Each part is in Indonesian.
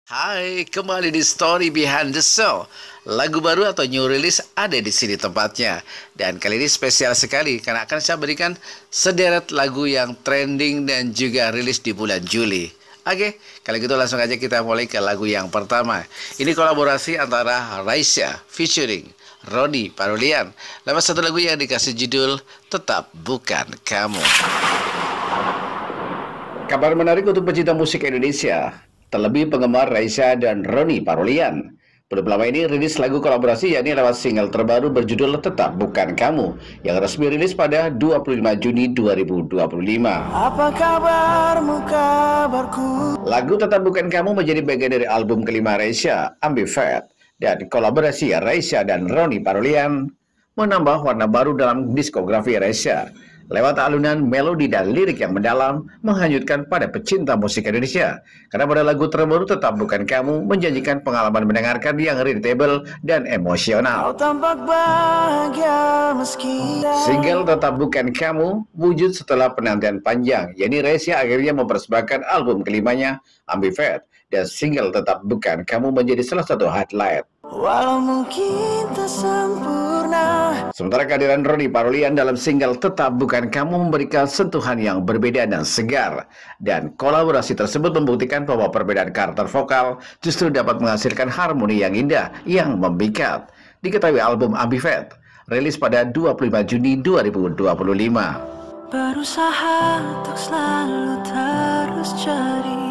Hai, kembali di Story Behind the Song. Lagu baru atau new release ada di sini tempatnya. Dan kali ini spesial sekali karena akan saya berikan sederet lagu yang trending dan juga rilis di bulan Juli. Oke, kalau gitu langsung aja kita mulai ke lagu yang pertama. Ini kolaborasi antara Raisa featuring Roni Parulian. Lewat satu lagu yang dikasih judul Tetap Bukan Kamu. Kabar menarik untuk pecinta musik Indonesia, terlebih penggemar Raisa dan Roni Parulian. Belum lama ini rilis lagu kolaborasi yakni lewat single terbaru berjudul Tetap Bukan Kamu yang resmi rilis pada 25 Juni 2025. Apa kabarmu, kabarku? Lagu Tetap Bukan Kamu menjadi bagian dari album kelima Raisa, Ambivert, dan kolaborasi Raisa dan Roni Parulian menambah warna baru dalam diskografi Raisa. Lewat alunan melodi dan lirik yang mendalam, menghanyutkan pada pecinta musik Indonesia. Karena pada lagu terbaru Tetap Bukan Kamu menjanjikan pengalaman mendengarkan yang relatable dan emosional. Kau tampak bahagia meski Single Tetap Bukan Kamu wujud setelah penantian panjang, yakni Raisa akhirnya mempersembahkan album kelimanya, Ambivert, dan single Tetap Bukan Kamu menjadi salah satu highlight. walau mungkin tak sempurna. Sementara kehadiran Roni Parulian dalam single Tetap Bukan Kamu memberikan sentuhan yang berbeda dan segar. Dan kolaborasi tersebut membuktikan bahwa perbedaan karakter vokal justru dapat menghasilkan harmoni yang indah, yang memikat. Diketahui album Ambivert rilis pada 25 Juni 2025. Berusaha untuk selalu terus ceria.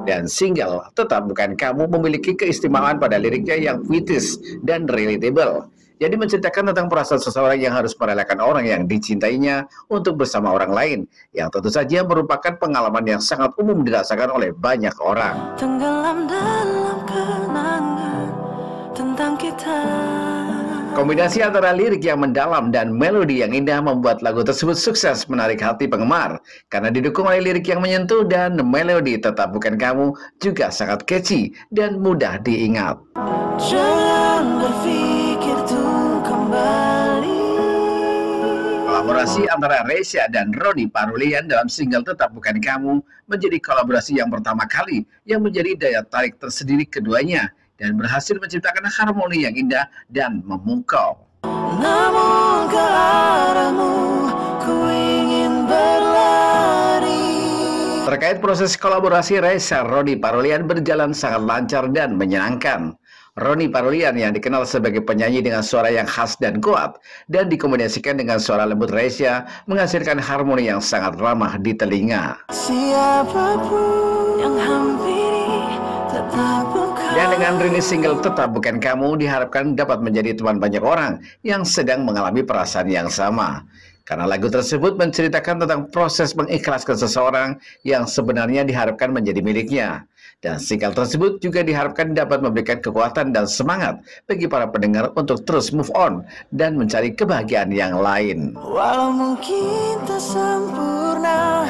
Dan single Tetap Bukan Kamu memiliki keistimewaan pada liriknya yang puitis dan relatable. Jadi menceritakan tentang perasaan seseorang yang harus merelakan orang yang dicintainya untuk bersama orang lain, yang tentu saja merupakan pengalaman yang sangat umum dirasakan oleh banyak orang. Tenggelam dalam kenangan tentang kita. Kombinasi antara lirik yang mendalam dan melodi yang indah membuat lagu tersebut sukses menarik hati penggemar. Karena didukung oleh lirik yang menyentuh dan melodi Tetap Bukan Kamu juga sangat catchy dan mudah diingat. Jangan berpikir tuh kembali. Kolaborasi antara Raisa dan Roni Parulian dalam single Tetap Bukan Kamu menjadi kolaborasi yang pertama kali yang menjadi daya tarik tersendiri keduanya dan berhasil menciptakan harmoni yang indah dan memukau. Namun ke arahmu ku ingin berlari. Terkait proses kolaborasi Raisa, Roni Parulian berjalan sangat lancar dan menyenangkan. Roni Parulian yang dikenal sebagai penyanyi dengan suara yang khas dan kuat dan dikombinasikan dengan suara lembut Raisa menghasilkan harmoni yang sangat ramah di telinga. Siapapun yang hampiri tetap bukan. Dan dengan rilis single Tetap Bukan Kamu diharapkan dapat menjadi teman banyak orang yang sedang mengalami perasaan yang sama. Karena lagu tersebut menceritakan tentang proses mengikhlaskan seseorang yang sebenarnya diharapkan menjadi miliknya. Dan single tersebut juga diharapkan dapat memberikan kekuatan dan semangat bagi para pendengar untuk terus move on dan mencari kebahagiaan yang lain. Walau mungkin tak sempurna,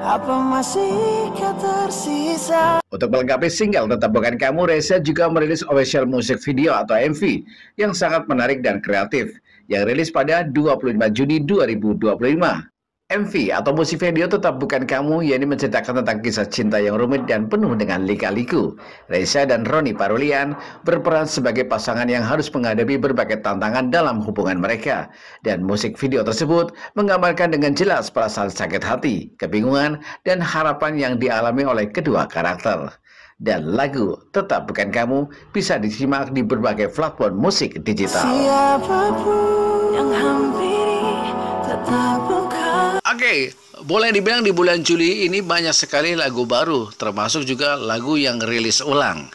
apa masih tersisa? Untuk melengkapi single Tetap Bukan Kamu, Raisa juga merilis official music video atau MV yang sangat menarik dan kreatif yang rilis pada 25 Juni 2025. MV atau musik video Tetap Bukan Kamu yakni menceritakan tentang kisah cinta yang rumit dan penuh dengan lika-liku. Raisa dan Roni Parulian berperan sebagai pasangan yang harus menghadapi berbagai tantangan dalam hubungan mereka. Dan musik video tersebut menggambarkan dengan jelas perasaan sakit hati, kebingungan, dan harapan yang dialami oleh kedua karakter. Dan lagu Tetap Bukan Kamu bisa disimak di berbagai platform musik digital. Siapapun yang hampiri tetap bukan. Oke, boleh dibilang di bulan Juli ini banyak sekali lagu baru, termasuk juga lagu yang rilis ulang.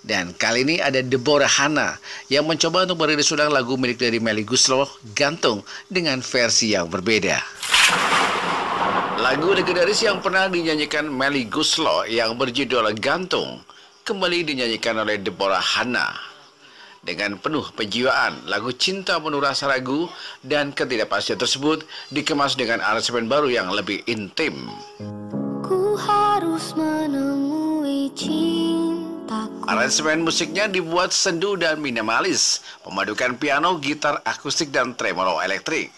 Dan kali ini ada Deborah Hana yang mencoba untuk merilis ulang lagu milik dari Melly Goeslaw, Gantung, dengan versi yang berbeda. Lagu legendaris yang pernah dinyanyikan Melly Goeslaw yang berjudul Gantung kembali dinyanyikan oleh Deborah Hana. Dengan penuh penjiwaan, lagu Cinta Penuh Rasa Ragu dan ketidakpastian tersebut dikemas dengan aransemen baru yang lebih intim. Ku harus menemui cintaku. Aransemen musiknya dibuat sendu dan minimalis, memadukan piano, gitar akustik, dan tremolo elektrik.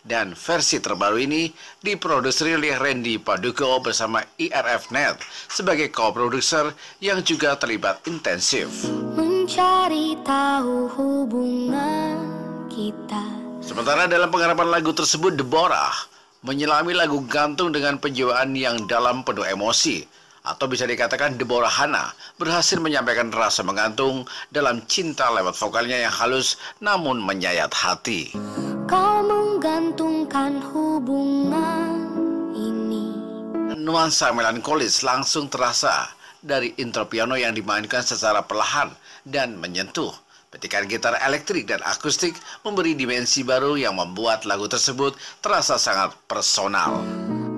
Dan versi terbaru ini diproduksi oleh Randy Paduko bersama IRF.net sebagai co-producer yang juga terlibat intensif. Mencari tahu hubungan kita. Sementara dalam penggarapan lagu tersebut, Deborah menyelami lagu gantung dengan penjiwaan yang dalam penuh emosi. Atau bisa dikatakan Deborah Hana berhasil menyampaikan rasa menggantung dalam cinta lewat vokalnya yang halus namun menyayat hati. Kau menggantungkan hubungan ini. Nuansa melankolis langsung terasa dari intro piano yang dimainkan secara perlahan dan menyentuh. Petikan gitar elektrik dan akustik memberi dimensi baru yang membuat lagu tersebut terasa sangat personal.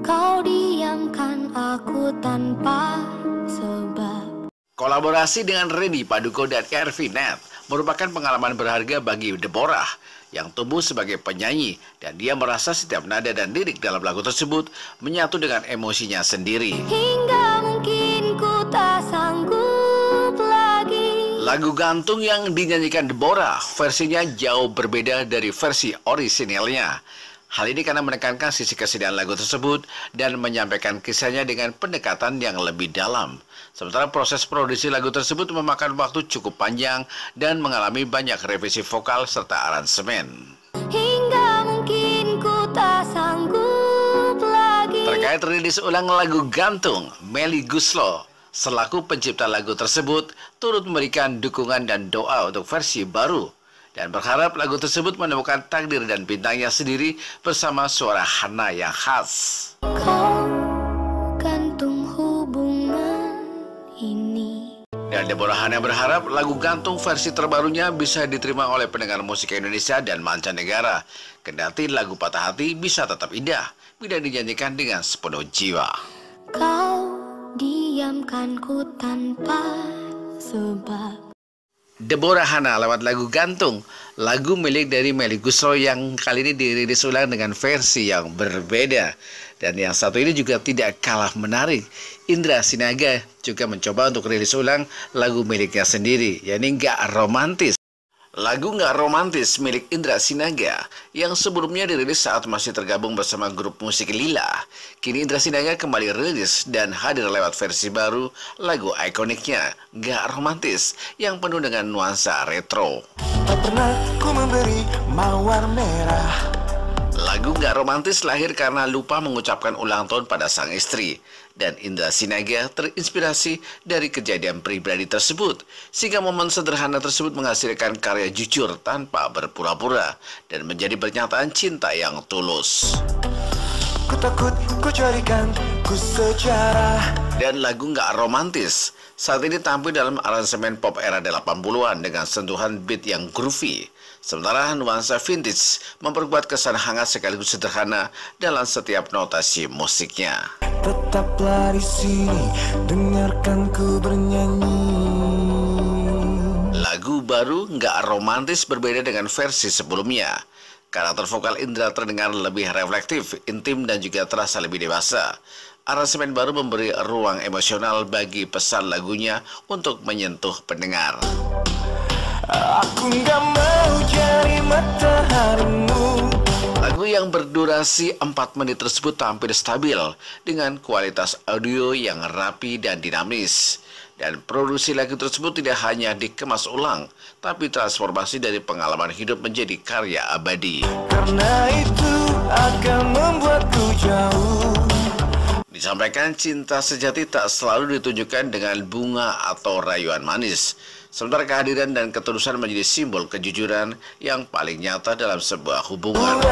Kau diamkan aku tanpa sebab. Kolaborasi dengan Randy Paduko dan IRF.net merupakan pengalaman berharga bagi Deborah yang tumbuh sebagai penyanyi, dan dia merasa setiap nada dan lirik dalam lagu tersebut menyatu dengan emosinya sendiri. Hingga mungkin ku tak sanggup lagi. Lagu gantung yang dinyanyikan Deborah versinya jauh berbeda dari versi orisinilnya. Hal ini karena menekankan sisi kesedihan lagu tersebut dan menyampaikan kisahnya dengan pendekatan yang lebih dalam. Sementara proses produksi lagu tersebut memakan waktu cukup panjang dan mengalami banyak revisi vokal serta aransemen. Hingga mungkin ku tak sanggup lagi. Terkait rilis ulang lagu gantung, Melly Goeslaw selaku pencipta lagu tersebut turut memberikan dukungan dan doa untuk versi baru dan berharap lagu tersebut menemukan takdir dan bintangnya sendiri bersama suara Hana yang khas. Kau gantung hubungan ini. Dan Deborah Hana berharap lagu gantung versi terbarunya bisa diterima oleh pendengar musik Indonesia dan mancanegara. Kendati lagu Patah Hati bisa tetap indah bila dinyanyikan dengan sepenuh jiwa. Kau diamkan ku tanpa sebab. Deborah Hana lewat lagu gantung, lagu milik dari Melly Goeslaw yang kali ini dirilis ulang dengan versi yang berbeda. Dan yang satu ini juga tidak kalah menarik. Indra Sinaga juga mencoba untuk rilis ulang lagu miliknya sendiri, yakni Nggak Romantis. Lagu Nggak Romantis milik Indra Sinaga yang sebelumnya dirilis saat masih tergabung bersama grup musik Lila. Kini Indra Sinaga kembali rilis dan hadir lewat versi baru lagu ikoniknya Nggak Romantis yang penuh dengan nuansa retro. Tak pernah ku memberi mawar merah. Lagu Nggak Romantis lahir karena lupa mengucapkan ulang tahun pada sang istri. Dan Indra Sinaga terinspirasi dari kejadian pribadi tersebut. Sehingga momen sederhana tersebut menghasilkan karya jujur tanpa berpura-pura. Dan menjadi pernyataan cinta yang tulus. Ku takut ku carikan ku sejarah. Dan lagu Nggak Romantis saat ini tampil dalam aransemen pop era 80-an dengan sentuhan beat yang groovy. Sementara nuansa vintage memperkuat kesan hangat sekaligus sederhana dalam setiap notasi musiknya. Tetaplah di sini, dengarkan ku bernyanyi. Lagu baru Nggak Romantis berbeda dengan versi sebelumnya. Karakter vokal Indra terdengar lebih reflektif, intim dan juga terasa lebih dewasa. Aransemen baru memberi ruang emosional bagi pesan lagunya untuk menyentuh pendengar. Aku nggak mau jadi mataharimu. Lagu yang berdurasi 4 menit tersebut tampil stabil dengan kualitas audio yang rapi dan dinamis. Dan produksi lagu tersebut tidak hanya dikemas ulang, tapi transformasi dari pengalaman hidup menjadi karya abadi. Karena itu akan membuatku jauh. Disampaikan cinta sejati tak selalu ditunjukkan dengan bunga atau rayuan manis. Sementara kehadiran dan ketulusan menjadi simbol kejujuran yang paling nyata dalam sebuah hubungan.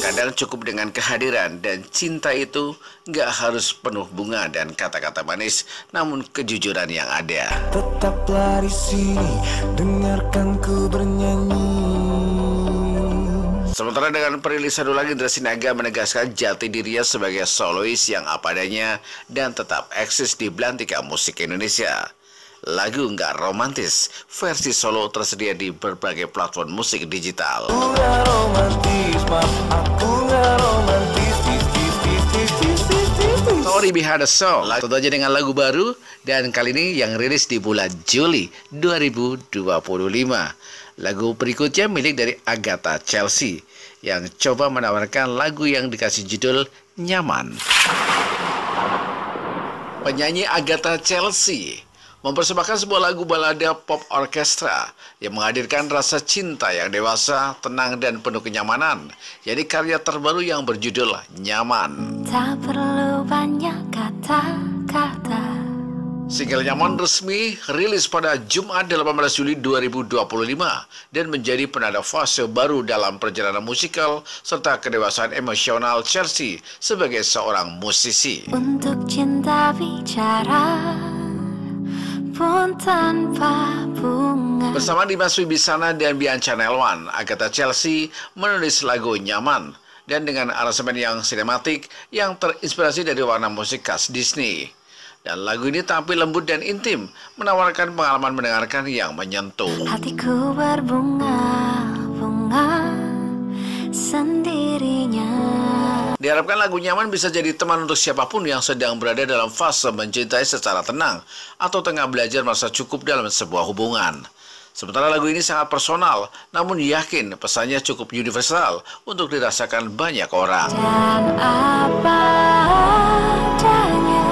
Kadang cukup dengan kehadiran dan cinta itu nggak harus penuh bunga dan kata-kata manis, namun kejujuran yang ada. Tetaplah di sini, dengarkan ku bernyanyi. Sementara dengan perilisan ulang, Indra Sinaga menegaskan jati dirinya sebagai solois yang apa adanya dan tetap eksis di belantika musik Indonesia. Lagu Nggak Romantis versi solo tersedia di berbagai platform musik digital. Story Behind the Song, tentu aja dengan lagu baru, dan kali ini yang rilis di bulan Juli 2025. Lagu berikutnya milik dari Agatha Chelsea yang coba menawarkan lagu yang dikasih judul Nyaman. Penyanyi Agatha Chelsea mempersembahkan sebuah lagu balada pop orkestra yang menghadirkan rasa cinta yang dewasa, tenang, dan penuh kenyamanan. Jadi karya terbaru yang berjudul Nyaman. Tak perlu banyak kata-kata. Single Nyaman resmi rilis pada Jumat 18 Juli 2025 dan menjadi penanda fase baru dalam perjalanan musikal serta kedewasaan emosional Chelsea sebagai seorang musisi. Untuk cinta bicara pun tanpa bunga. Bersama Dimas Wibisana dan Bianca Nelwan, Agatha Chelsea menulis lagu Nyaman dan dengan aransemen yang sinematik yang terinspirasi dari warna musik khas Disney. Dan lagu ini tampil lembut dan intim, menawarkan pengalaman mendengarkan yang menyentuh. Hatiku berbunga-bunga sendirinya. Diharapkan lagu Nyaman bisa jadi teman untuk siapapun yang sedang berada dalam fase mencintai secara tenang atau tengah belajar merasa cukup dalam sebuah hubungan. Sementara lagu ini sangat personal, namun yakin pesannya cukup universal untuk dirasakan banyak orang. Dan apa adanya.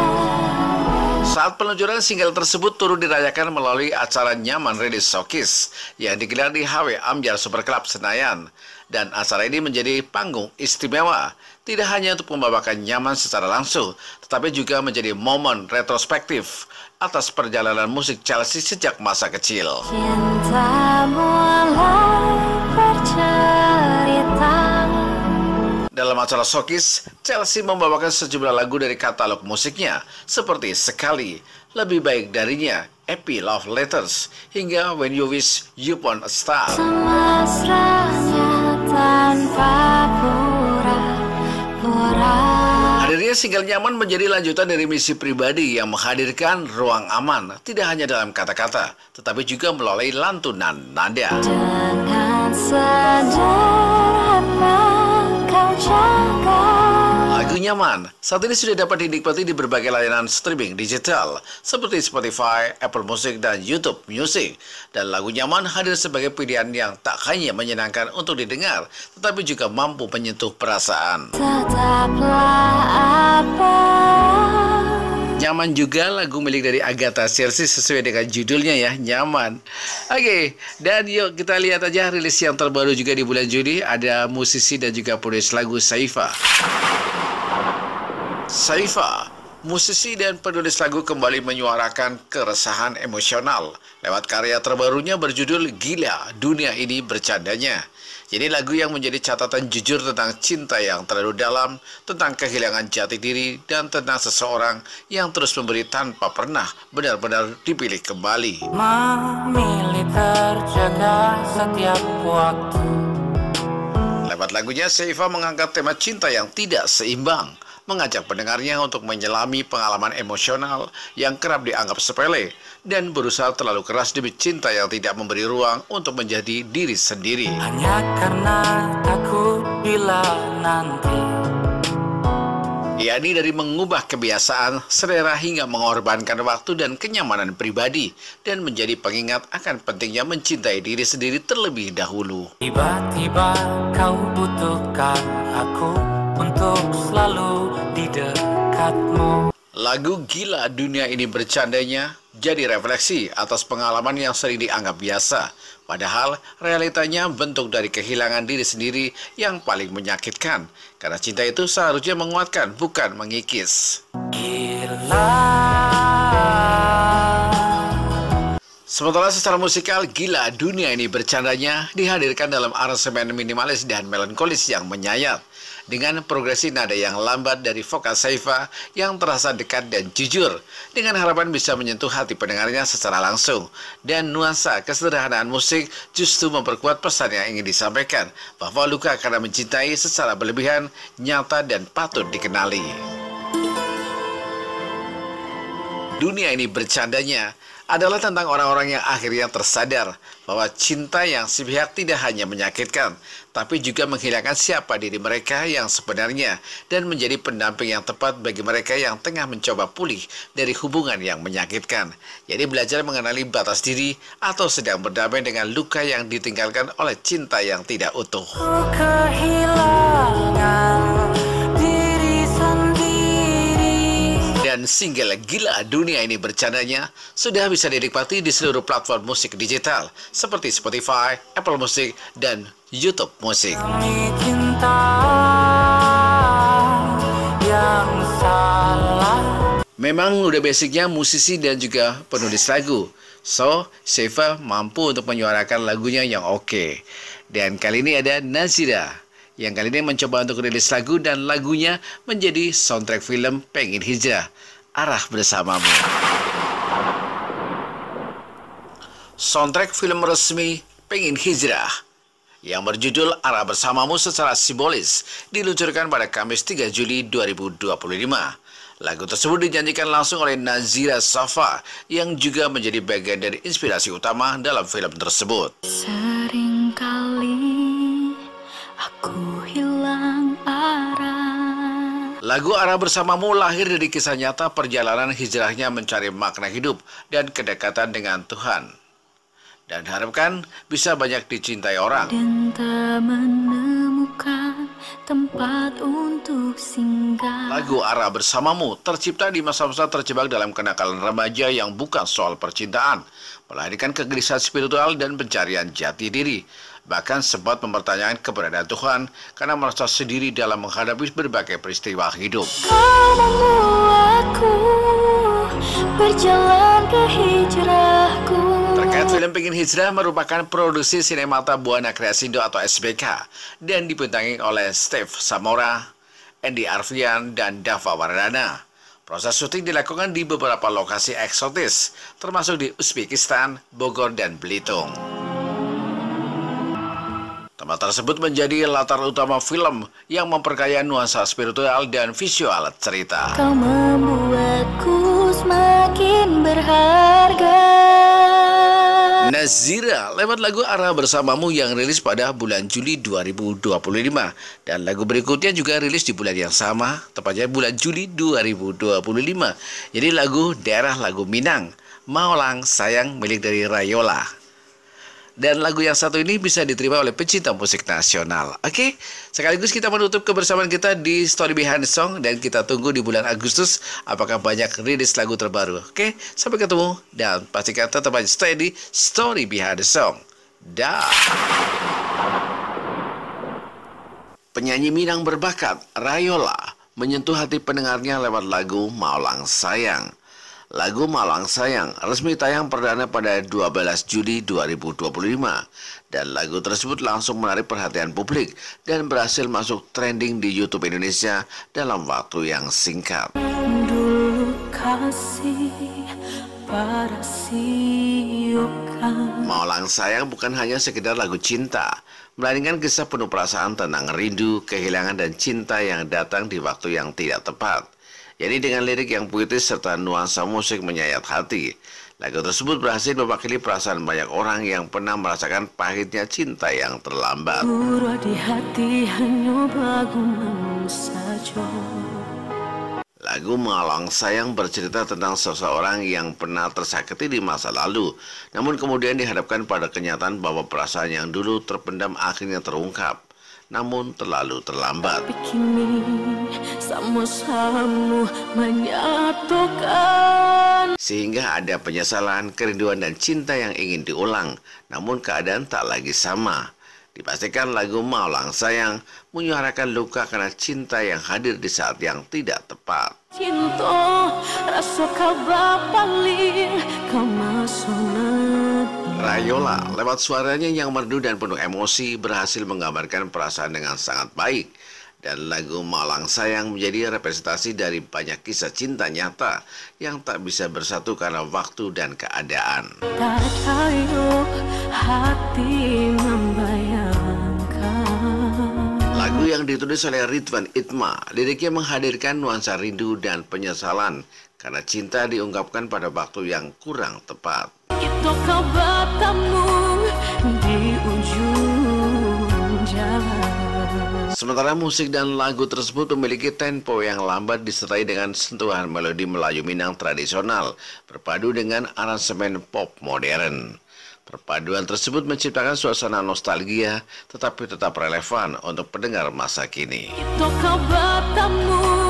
Saat peluncuran single tersebut turut dirayakan melalui acara Nyaman Release Showcase yang digelar di HW Amjar Super Club Senayan. Dan acara ini menjadi panggung istimewa, tidak hanya untuk membawakan Nyaman secara langsung, tetapi juga menjadi momen retrospektif atas perjalanan musik Chelsea sejak masa kecil. Cinta mulai bercerita. Dalam acara showcase, Chelsea membawakan sejumlah lagu dari katalog musiknya, seperti Sekali, Lebih Baik Darinya, Epi Love Letters, hingga When You Wish You Upon a Star. Semesranya tanpa pura-pura. Hadirnya single Nyaman menjadi lanjutan dari misi pribadi yang menghadirkan ruang aman, tidak hanya dalam kata-kata, tetapi juga melalui lantunan nada. Dengan sederhana kau jaga. Lagu Nyaman saat ini sudah dapat dinikmati di berbagai layanan streaming digital seperti Spotify, Apple Music, dan YouTube Music. Dan lagu Nyaman hadir sebagai pilihan yang tak hanya menyenangkan untuk didengar, tetapi juga mampu menyentuh perasaan. Tetaplah apa. Nyaman juga lagu milik dari Agatha Chelsea sesuai dengan judulnya ya, Nyaman. Oke, dan yuk kita lihat aja rilis yang terbaru juga di bulan Juli. Ada musisi dan juga penulis lagu Saifa. Saifa, musisi dan penulis lagu kembali menyuarakan keresahan emosional lewat karya terbarunya berjudul Gila Dunia Ini Bercandanya. Jadi lagu yang menjadi catatan jujur tentang cinta yang terlalu dalam, tentang kehilangan jati diri, dan tentang seseorang yang terus memberi tanpa pernah benar-benar dipilih kembali. Memilih terjaga setiap waktu. Lewat lagunya, Saifa mengangkat tema cinta yang tidak seimbang, mengajak pendengarnya untuk menyelami pengalaman emosional yang kerap dianggap sepele dan berusaha terlalu keras demi cinta yang tidak memberi ruang untuk menjadi diri sendiri. Hanya karena takut bila nanti. Yakni dari mengubah kebiasaan, selera hingga mengorbankan waktu dan kenyamanan pribadi dan menjadi pengingat akan pentingnya mencintai diri sendiri terlebih dahulu. Tiba-tiba kau butuhkan aku untuk selalu di dekatmu. Lagu Gila Dunia Ini Bercandanya jadi refleksi atas pengalaman yang sering dianggap biasa. Padahal realitanya bentuk dari kehilangan diri sendiri yang paling menyakitkan. Karena cinta itu seharusnya menguatkan, bukan mengikis. Gila. Sementara secara musikal, Gila Dunia Ini Bercandanya dihadirkan dalam aransemen minimalis dan melankolis yang menyayat. Dengan progresi nada yang lambat dari vokal Saifa yang terasa dekat dan jujur, dengan harapan bisa menyentuh hati pendengarnya secara langsung. Dan nuansa kesederhanaan musik justru memperkuat pesan yang ingin disampaikan, bahwa luka karena mencintai secara berlebihan, nyata dan patut dikenali. Dunia Ini Bercandanya adalah tentang orang-orang yang akhirnya tersadar bahwa cinta yang sepihak tidak hanya menyakitkan, tapi juga menghilangkan siapa diri mereka yang sebenarnya dan menjadi pendamping yang tepat bagi mereka yang tengah mencoba pulih dari hubungan yang menyakitkan. Jadi belajar mengenali batas diri atau sedang berdamai dengan luka yang ditinggalkan oleh cinta yang tidak utuh. Ku kehilangan diri sendiri. Dan single Gila Dunia Ini Bercandanya sudah bisa dinikmati di seluruh platform musik digital seperti Spotify, Apple Music, dan YouTube Musik. Demi cinta yang salah. Memang udah basicnya musisi dan juga penulis lagu. So, Syifa mampu untuk menyuarakan lagunya yang oke. Dan kali ini ada Nazira yang kali ini mencoba untuk rilis lagu dan lagunya menjadi soundtrack film Pengen Hijrah, Arah Bersamamu. Soundtrack film resmi Pengen Hijrah yang berjudul Arah Bersamamu secara simbolis diluncurkan pada Kamis 3 Juli 2025. Lagu tersebut dinyanyikan langsung oleh Nazira Safa yang juga menjadi bagian dari inspirasi utama dalam film tersebut. Seringkali aku hilang arah. Lagu Arah Bersamamu lahir dari kisah nyata perjalanan hijrahnya mencari makna hidup dan kedekatan dengan Tuhan. Dan harapkan bisa banyak dicintai orang. Dan tak menemukan tempat untuk singgah. Lagu Arah Bersamamu tercipta di masa-masa terjebak dalam kenakalan remaja yang bukan soal percintaan, melahirkan kegelisahan spiritual dan pencarian jati diri. Bahkan sempat mempertanyakan keberadaan Tuhan karena merasa sendiri dalam menghadapi berbagai peristiwa hidup. Kau membuatku berjalan ke hijrahku. Terkait film Pengen Hijrah merupakan produksi Sinemata Buana Kreasindo atau SBK dan dibintangi oleh Steve Samora, Andy Arfian, dan Dava Wardana. Proses syuting dilakukan di beberapa lokasi eksotis, termasuk di Uzbekistan, Bogor, dan Belitung. Tempat tersebut menjadi latar utama film yang memperkaya nuansa spiritual dan visual cerita. Kau membuatku semakin berharga. Nazira lewat lagu Arah Bersamamu yang rilis pada bulan Juli 2025. Dan lagu berikutnya juga rilis di bulan yang sama, tepatnya bulan Juli 2025. Jadi lagu daerah lagu Minang, Maulang Sayang milik dari Rayola. Dan lagu yang satu ini bisa diterima oleh pecinta musik nasional. Oke, sekaligus kita menutup kebersamaan kita di Story Behind the Song. Dan kita tunggu di bulan Agustus apakah banyak rilis lagu terbaru. Oke, sampai ketemu. Dan pastikan tetap aja stay di Story Behind the Song. Dah. Penyanyi Minang berbakat, Rayola, menyentuh hati pendengarnya lewat lagu Maulang Sayang. Lagu Maulang Sayang resmi tayang perdana pada 12 Juli 2025 dan lagu tersebut langsung menarik perhatian publik dan berhasil masuk trending di YouTube Indonesia dalam waktu yang singkat. Dulu kasih pada siukan. Maulang Sayang bukan hanya sekedar lagu cinta, melainkan kisah penuh perasaan tentang rindu, kehilangan, dan cinta yang datang di waktu yang tidak tepat. Jadi dengan lirik yang puitis serta nuansa musik menyayat hati, lagu tersebut berhasil mewakili perasaan banyak orang yang pernah merasakan pahitnya cinta yang terlambat. Pura di hati hanya baguman saja. Lagu Maulang Sayang bercerita tentang seseorang yang pernah tersakiti di masa lalu, namun kemudian dihadapkan pada kenyataan bahwa perasaan yang dulu terpendam akhirnya terungkap. Namun terlalu terlambat. Kini sama-sama menyatukan. Sehingga ada penyesalan, kerinduan, dan cinta yang ingin diulang. Namun keadaan tak lagi sama. Dipastikan lagu Maulang Sayang menyuarakan luka karena cinta yang hadir di saat yang tidak tepat. Cinta rasa kabar paling kemasona. Rayola lewat suaranya yang merdu dan penuh emosi berhasil menggambarkan perasaan dengan sangat baik. Dan lagu Maulang Sayang menjadi representasi dari banyak kisah cinta nyata yang tak bisa bersatu karena waktu dan keadaan. Tak tahu hati membayangkan. Lagu yang ditulis oleh Ridwan Itma, liriknya menghadirkan nuansa rindu dan penyesalan karena cinta diungkapkan pada waktu yang kurang tepat. Itu kau bertemu di ujung jalan. Sementara musik dan lagu tersebut memiliki tempo yang lambat disertai dengan sentuhan melodi Melayu Minang tradisional, berpadu dengan aransemen pop modern. Perpaduan tersebut menciptakan suasana nostalgia, tetapi tetap relevan untuk pendengar masa kini. Itu kau bertemu